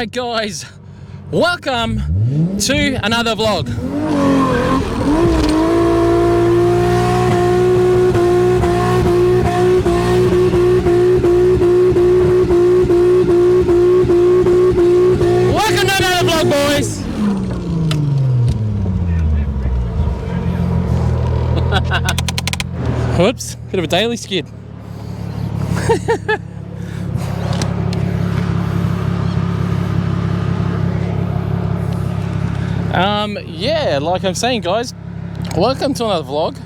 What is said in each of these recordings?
Alright guys, welcome to another vlog. Welcome to another vlog, boys. Whoops, bit of a daily skid. Yeah, like I'm saying, guys, welcome to another vlog.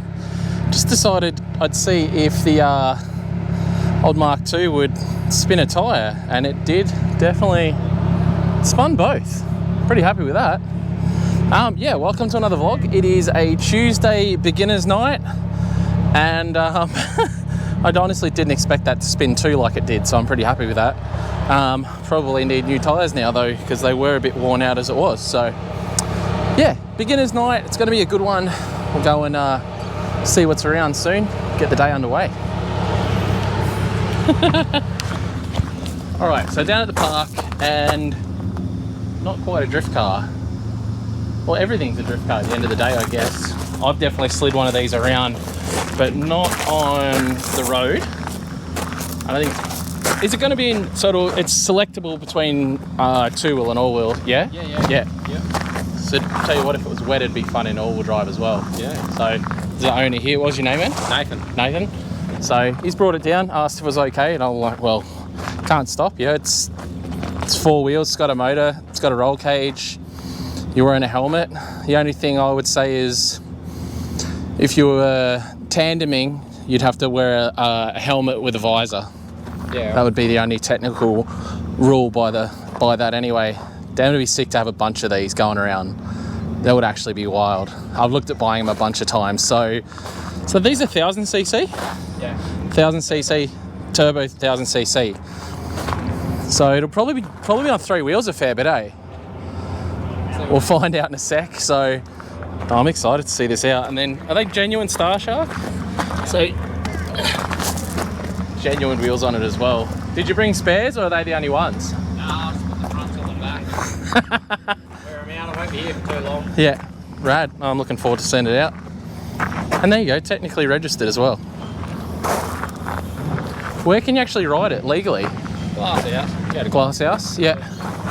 Just decided I'd see if the old Mark II would spin a tyre, and it did. Definitely spun both. Pretty happy with that. Yeah, welcome to another vlog. It is a Tuesday beginner's night, and I honestly didn't expect that to spin too like it did, so I'm pretty happy with that. Probably need new tyres now though, because they were a bit worn out as it was. So yeah, beginner's night, it's going to be a good one. We'll go and see what's around soon, get the day underway. Alright, so down at the park, and not quite a drift car. Well, everything's a drift car at the end of the day, I guess. I've definitely slid one of these around, but not on the road. I don't think. Is it going to be in sort of? It's selectable between two-wheel and all-wheel. Yeah. Yeah. So tell you what, if it was wet, it'd be fun in all-wheel drive as well. Yeah. So the owner here, what's your name, man? Nathan. So he's brought it down, asked if it was okay, and I'm like, well, can't stop you. It's four wheels. It's got a motor. It's got a roll cage. You're wearing a helmet. The only thing I would say is, if you were tandeming, you'd have to wear a helmet with a visor. Yeah. That would be the only technical rule by that anyway. Damn, it'd be sick to have a bunch of these going around. That would actually be wild. I've looked at buying them a bunch of times. So these are 1000cc? Yeah. 1000cc, turbo 1000cc. So it'll probably be on three wheels a fair bit, eh? We'll find out in a sec. So I'm excited to see this out. And then, are they genuine Star Shark? So, genuine wheels on it as well. Did you bring spares, or are they the only ones? No, I'll just put the fronts on the back. Wear them out, I won't be here for too long. Yeah, rad. I'm looking forward to seeing it out. And there you go, technically registered as well. Where can you actually ride it legally? Glass House. Go to Glass House? Yeah.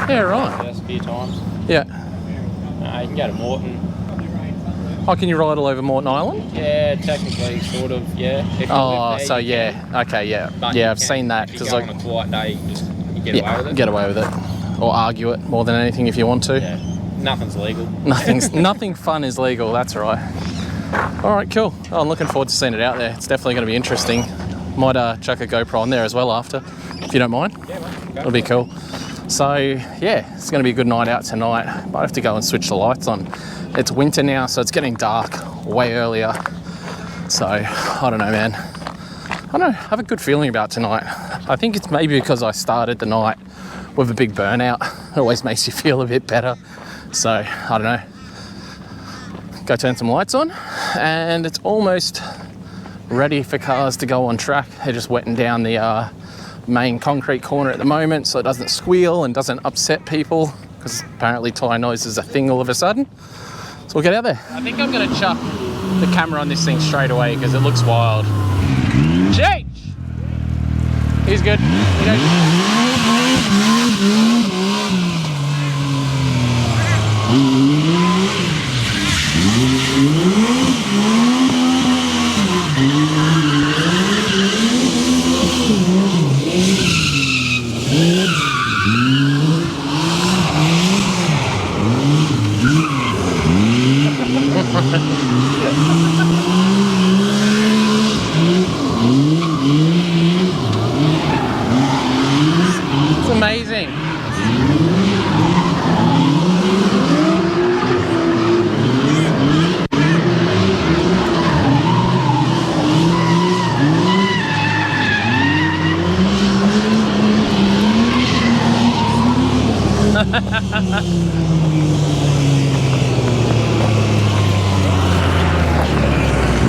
Yeah, right. Yes, a few times. Yeah. You can go to Morton. Oh, can you ride all over Morton Island? Yeah, technically, sort of, yeah. Oh, so yeah. Okay, yeah. Yeah, I've seen that. If you go on a quiet day, you get away with it. Get away with it. Or argue it more than anything if you want to. Yeah. Nothing's legal. Nothing fun is legal, that's right. Alright, cool. Oh, I'm looking forward to seeing it out there. It's definitely going to be interesting. Might chuck a GoPro on there as well after, if you don't mind. Yeah, mate. It'll be cool. So yeah, it's going to be a good night out tonight. Might have to go and switch the lights on. It's winter now, so it's getting dark way earlier. So I don't know, man. I don't know, I have a good feeling about tonight. I think it's maybe because I started the night with a big burnout. It always makes you feel a bit better. So I don't know. Go turn some lights on, and it's almost ready for cars to go on track. They're just wetting down the main concrete corner at the moment, so it doesn't squeal and doesn't upset people, because apparently tyre noise is a thing all of a sudden. So we'll get out there. I think I'm going to chuck the camera on this thing straight away because it looks wild. Cheech! He's good. It's amazing.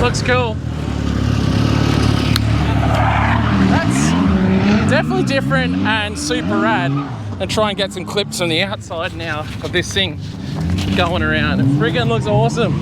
Looks cool. That's definitely different and super rad. and try and get some clips from the outside now of this thing going around. It friggin' looks awesome.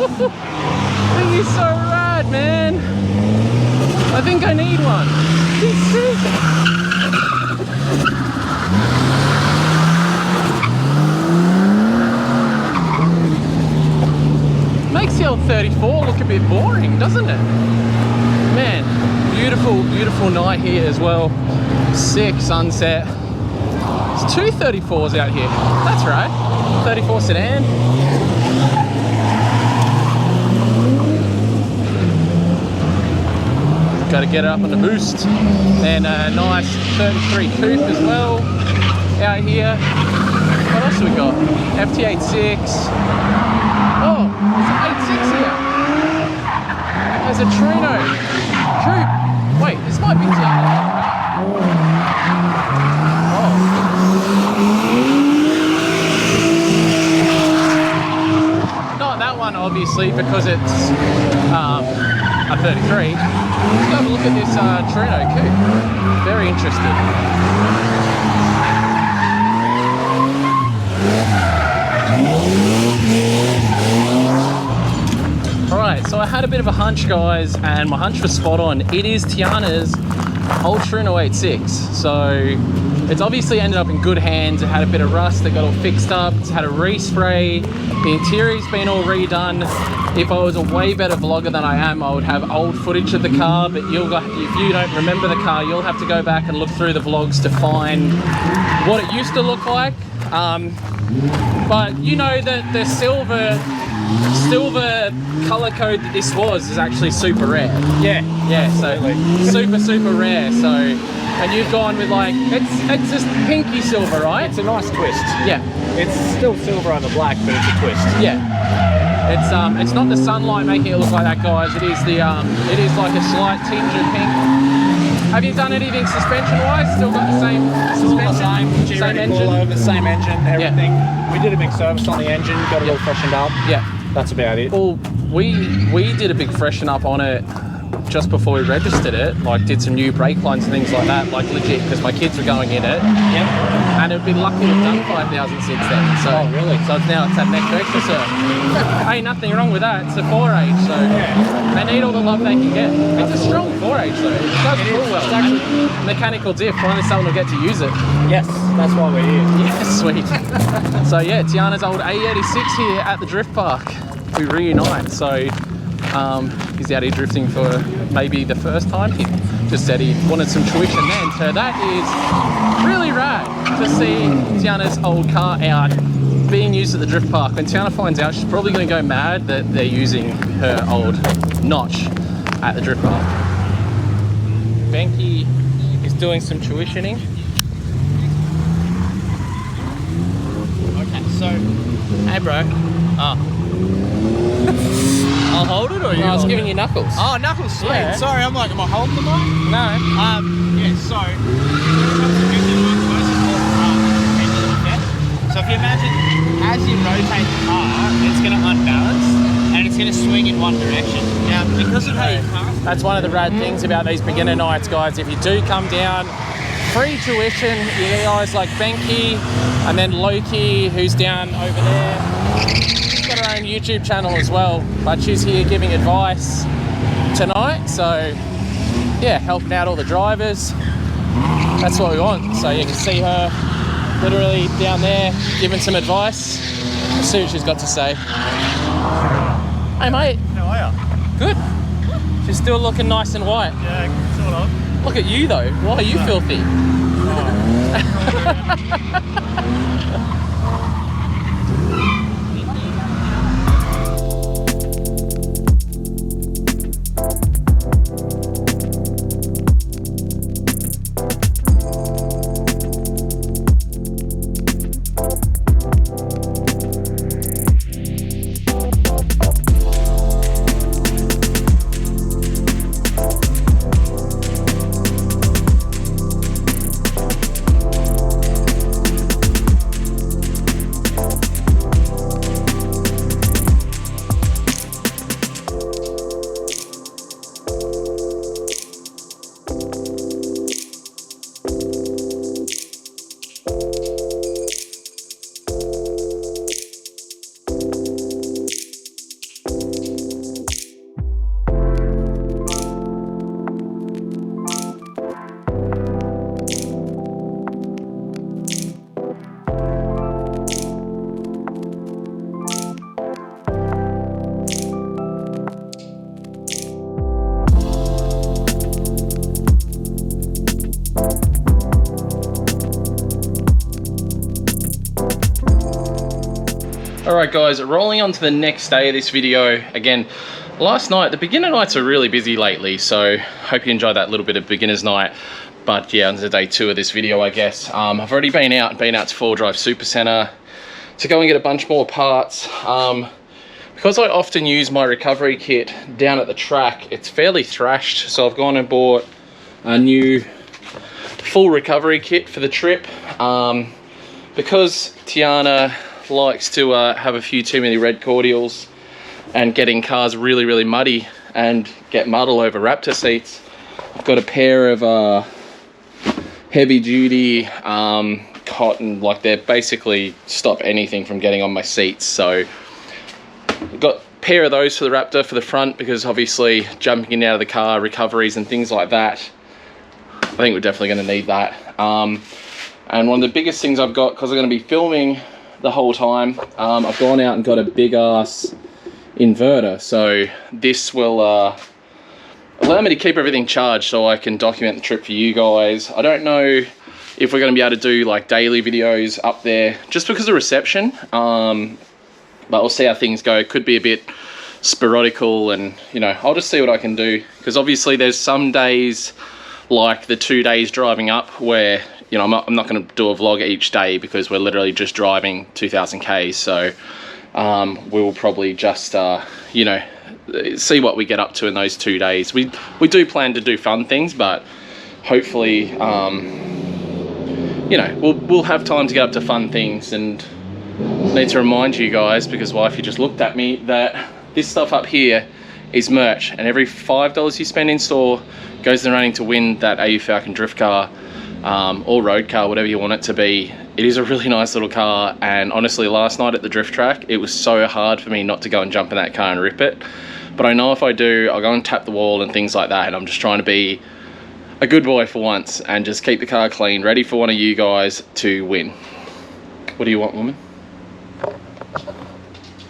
Thing is so rad, man. I think I need one. He's sick. Makes the old 34 look a bit boring, doesn't it? Man, beautiful, beautiful night here as well. Sick sunset. There's two 34s out here. That's right. 34 sedan. Got to get it up on the boost. And a nice 33 coupe as well out here. What else have we got? FT86. Oh, there's an 86 here. There's a Trino coupe. Wait, this might be Tiana. Oh. Not that one, obviously, because it's a 33. Let's go have a look at this Trino coupe. Very interested. Alright, so I had a bit of a hunch, guys, and my hunch was spot on. It is Tiana's old Trino 86. So it's obviously ended up in good hands. It had a bit of rust that got all fixed up. It's had a respray. The interior's been all redone. If I was a way better vlogger than I am, I would have old footage of the car, but if you don't remember the car, you'll have to go back and look through the vlogs to find what it used to look like. But you know that the silver color code that this was is actually super rare. Yeah, so super rare. So, and you've gone with like it's just pinky silver, right? it's a nice twist. Yeah, It's still silver on the black, but it's a twist. yeah. It's not the sunlight making it look like that, guys. It is like a slight tinge of pink. Have you done anything suspension-wise? Still got the same suspension? Same engine? All over, same engine, everything. Yeah. We did a big service on the engine, got it all freshened up. Yeah. That's about it. Well, we did a big freshen up on it just before we registered it. Like, did some new brake lines and things like that, like legit, because my kids were going in it. Yep. And it'd been lucky to have done 5,000 since then. So, oh, really? So it's now had an extra cert. Ain't nothing wrong with that. It's a 4H, so yeah. They need all the love they can get. It's a strong 4H though. It does pull well. It's actually mechanical diff. Finally someone will get to use it. Yes, that's why we're here. Yeah, sweet. So yeah, Tiana's old A86 here at the drift park. We reunite. So he's out here drifting for maybe the first time. He just said he wanted some tuition then. So that is really rad to see Tiana's old car out being used at the drift park. When Tiana finds out, she's probably going to go mad that they're using her old notch at the drift park. Benki is doing some tuitioning. Okay, so... Hey bro. Oh. I'll hold it or you? No, I was giving you knuckles. Oh, knuckles, sweet. Yeah. Sorry, I'm like, am I holding the mic? No. Yeah, so if you imagine, as you rotate the car, it's going to unbalance and it's going to swing in one direction. Now, because of how you pass... That's one of the rad things about these beginner nights, guys. If you do come down, free tuition, you get guys like Benki and then Loki, who's down over there. She's got her own YouTube channel as well, but she's here giving advice tonight. So, yeah, helping out all the drivers. That's what we want. So you can see her literally down there giving some advice. Let's see what she's got to say. Hey mate. How are you? Good. She's still looking nice and white. Yeah, sort of. Look at you though. Why are you filthy? Alright guys, rolling on to the next day of this video. Again, last night, the beginner nights are really busy lately, so hope you enjoyed that little bit of beginner's night. But yeah, on to day 2 of this video, I guess. I've already been out to 4 Drive Supercentre to go and get a bunch more parts. Because I often use my recovery kit down at the track, it's fairly thrashed, so I've gone and bought a new full recovery kit for the trip. Because Tiana likes to have a few too many red cordials and getting cars really muddy and get mud all over Raptor seats, I've got a pair of heavy duty cotton, like they're basically stop anything from getting on my seats. So I've got a pair of those for the Raptor for the front, because obviously jumping in and out of the car, recoveries and things like that, I think we're definitely going to need that. And one of the biggest things I've got, because I'm going to be filming the whole time, I've gone out and got a big ass inverter, so this will allow me to keep everything charged so I can document the trip for you guys. I don't know if we're going to be able to do like daily videos up there just because of reception, but we'll see how things go. It could be a bit sporadical, and you know, I'll just see what I can do, because obviously there's some days like the 2 days driving up where, you know, I'm not going to do a vlog each day because we're literally just driving 2,000 Ks. So we'll probably just, you know, see what we get up to in those 2 days. We do plan to do fun things, but hopefully, you know, we'll have time to get up to fun things. And I need to remind you guys, because wifey just looked at me, that this stuff up here is merch, and every $5 you spend in store goes in the running to win that AU Falcon drift car. Or road car, whatever you want it to be. It is a really nice little car, and honestly last night at the drift track it was so hard for me not to go and jump in that car and rip it, but I know if I do, I'll go and tap the wall and things like that, and I'm just trying to be a good boy for once and just keep the car clean, ready for one of you guys to win. What do you want, woman?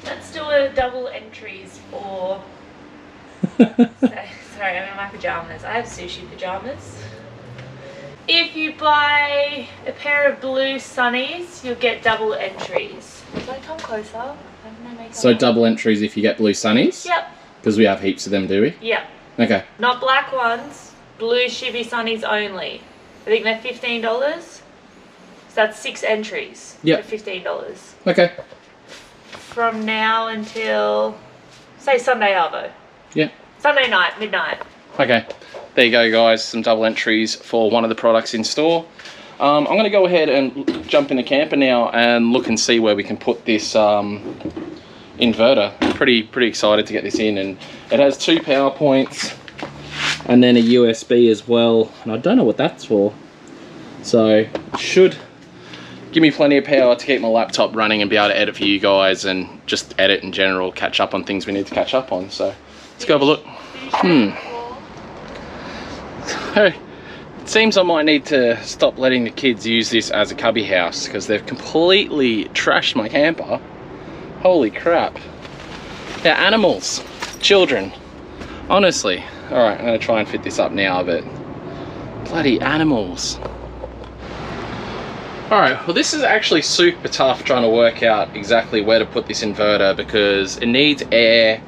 Let's do a double entries for sorry, I'm in my pajamas. I have sushi pajamas. If you buy a pair of blue sunnies, you'll get double entries. Did I come closer? I have no makeup So on. double entries if you get blue sunnies? Yep. Because we have heaps of them, do we? Yep. Okay. Not black ones. Blue Shibby sunnies only. I think they're $15. So that's 6 entries. Yep. For $15. Okay. From now until, say, Sunday Arvo. Yeah. Sunday night, midnight. Okay. There you go, guys, some double entries for one of the products in store. I'm going to go ahead and jump in the camper now and look and see where we can put this inverter. Pretty excited to get this in, and it has 2 power points and then a USB as well, and I don't know what that's for. So it should give me plenty of power to keep my laptop running and be able to edit for you guys, and just edit in general, catch up on things we need to catch up on. So let's go have a look. Hey, It seems I might need to stop letting the kids use this as a cubby house because they've completely trashed my camper. Holy crap. They're animals. Children. Honestly. Alright, I'm going to try and fit this up now, but bloody animals. Alright, well this is actually super tough trying to work out exactly where to put this inverter because it needs air.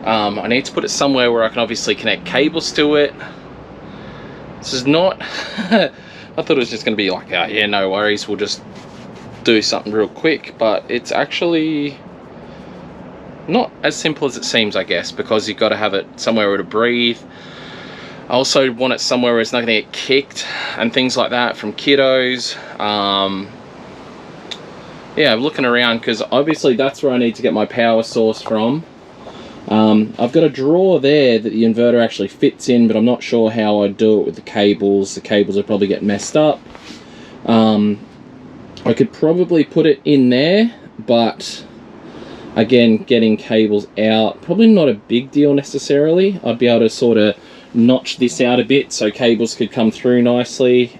I need to put it somewhere where I can obviously connect cables to it. This is not... I thought it was just going to be like, yeah, no worries, we'll just do something real quick, but it's actually not as simple as it seems, I guess, because you've got to have it somewhere where to breathe. I also want it somewhere where it's not going to get kicked and things like that from kiddos. Yeah, I'm looking around because obviously that's where I need to get my power source from. I've got a drawer there that the inverter actually fits in, but I'm not sure how I do it with the cables. The cables will probably get messed up. I could probably put it in there, but again, getting cables out, probably not a big deal necessarily. I'd be able to sort of notch this out a bit so cables could come through nicely.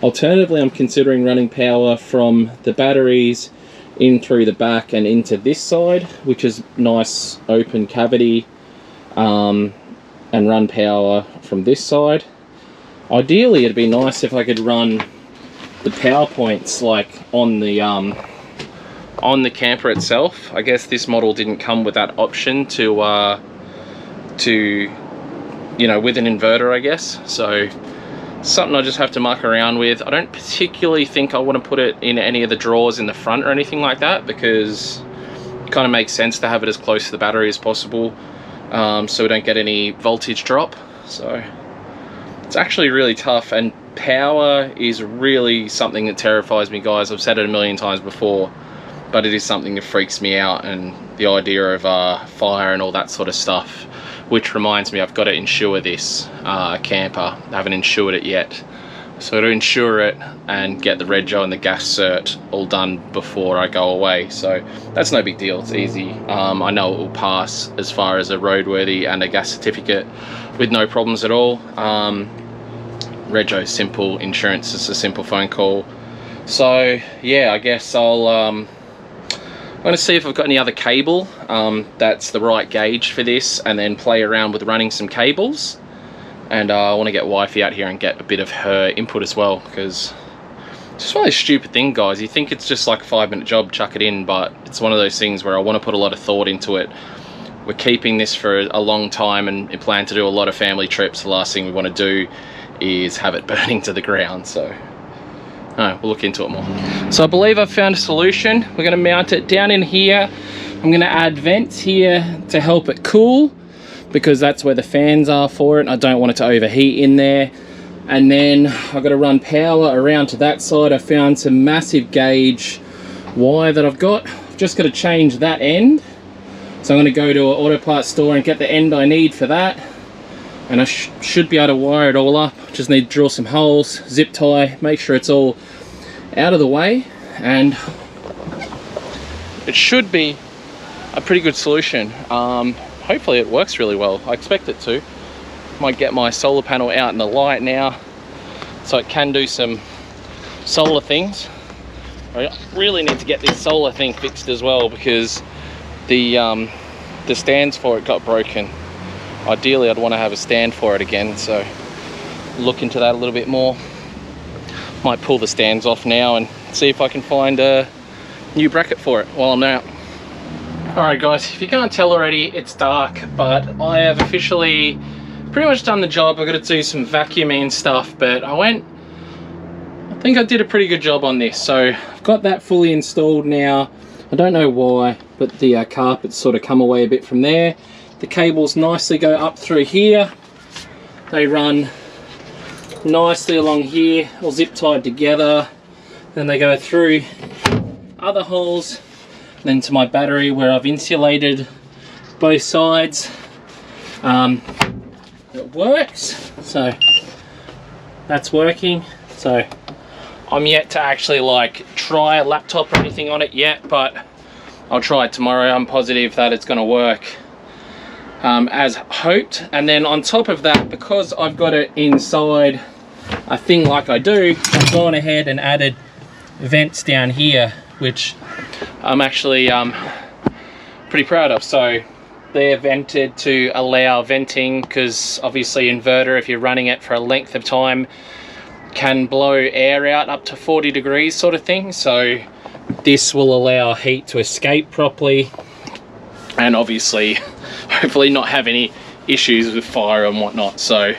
Alternatively, I'm considering running power from the batteries in through the back and into this side, which is nice open cavity, and run power from this side. Ideally, it'd be nice if I could run the power points like on the camper itself. I guess this model didn't come with that option to you know, with an inverter, I guess. So something I just have to muck around with. I don't particularly think I want to put it in any of the drawers in the front or anything like that, because it kind of makes sense to have it as close to the battery as possible, so we don't get any voltage drop. So it's actually really tough, and power is really something that terrifies me, guys. I've said it a million times before, but it is something that freaks me out, and the idea of fire and all that sort of stuff. Which reminds me, I've got to insure this camper. I haven't insured it yet. So to insure it and get the rego and the gas cert all done before I go away. So that's no big deal, it's easy. I know it will pass as far as a roadworthy and a gas certificate with no problems at all. Rego is simple, insurance is a simple phone call. So yeah, I guess I'm going to see if I've got any other cable that's the right gauge for this, and then play around with running some cables. And I want to get wifey out here and get a bit of her input as well, because it's just one of those stupid things, guys. You think it's just like a 5-minute job, chuck it in, but it's one of those things where I want to put a lot of thought into it. We're keeping this for a long time and plan to do a lot of family trips. The last thing we want to do is have it burning to the ground, so we'll look into it more. So I believe I've found a solution. We're going to mount it down in here. I'm going to add vents here to help it cool, because that's where the fans are for it, and I don't want it to overheat in there. And then I've got to run power around to that side. I found some massive gauge wire that I've got. I've just got to change that end. So I'm going to go to an auto parts store and get the end I need for that. And I should be able to wire it all up. Just need to drill some holes, zip tie, make sure it's all out of the way, and it should be a pretty good solution. Hopefully it works really well. I expect it to. Might get my solar panel out in the light now so it can do some solar things. I really need to get this solar thing fixed as well, because the stands for it got broken. Ideally I'd want to have a stand for it again, so look into that a little bit more. Might pull the stands off now and see if I can find a new bracket for it while I'm out. Alright guys, if you can't tell already, it's dark, but I have officially pretty much done the job. I've got to do some vacuuming and stuff, but I think I did a pretty good job on this. So I've got that fully installed now. I don't know why, but the carpet's sort of come away a bit from there. The cables nicely go up through here. They run nicely along here, all zip tied together. Then they go through other holes, then to my battery where I've insulated both sides. It works, so that's working. So I'm yet to actually like try a laptop or anything on it yet, but I'll try it tomorrow. I'm positive that it's going to work. as hoped. And then on top of that, because I've got it inside a thing like I do, I've gone ahead and added vents down here, which I'm actually pretty proud of. So they're vented to allow venting, because obviously inverter, if you're running it for a length of time, can blow air out up to 40 degrees sort of thing. So this will allow heat to escape properly, and obviously hopefully not have any issues with fire and whatnot. So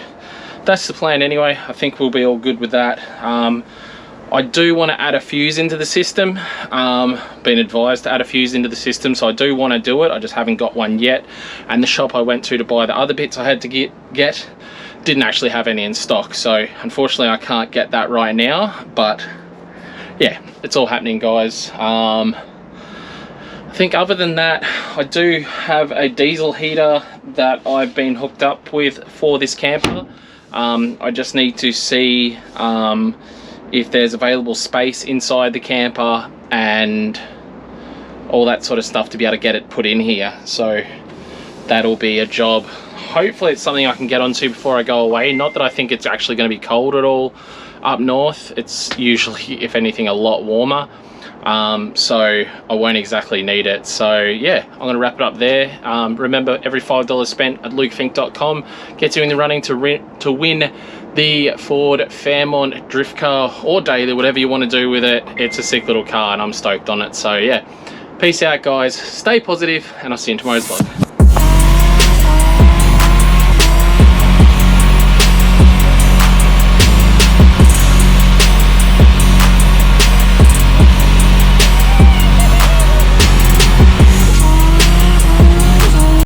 that's the plan anyway. I think we'll be all good with that. I do want to add a fuse into the system. Been advised to add a fuse into the system, so I do want to do it. I just haven't got one yet. And the shop I went to buy the other bits I had to get didn't actually have any in stock. So unfortunately I can't get that right now, but yeah, it's all happening, guys. I think other than that, I do have a diesel heater that I've been hooked up with for this camper. I just need to see if there's available space inside the camper and all that sort of stuff to be able to get it put in here. So that'll be a job. Hopefully it's something I can get onto before I go away. Not that I think it's actually going to be cold at all up north. It's usually, if anything, a lot warmer. So I won't exactly need it. So yeah, I'm going to wrap it up there. Remember, every $5 spent at lukefink.com gets you in the running to win the Ford Fairmont drift car, or daily, whatever you want to do with it. It's a sick little car and I'm stoked on it. So yeah, peace out, guys. Stay positive, and I'll see you in tomorrow's vlog.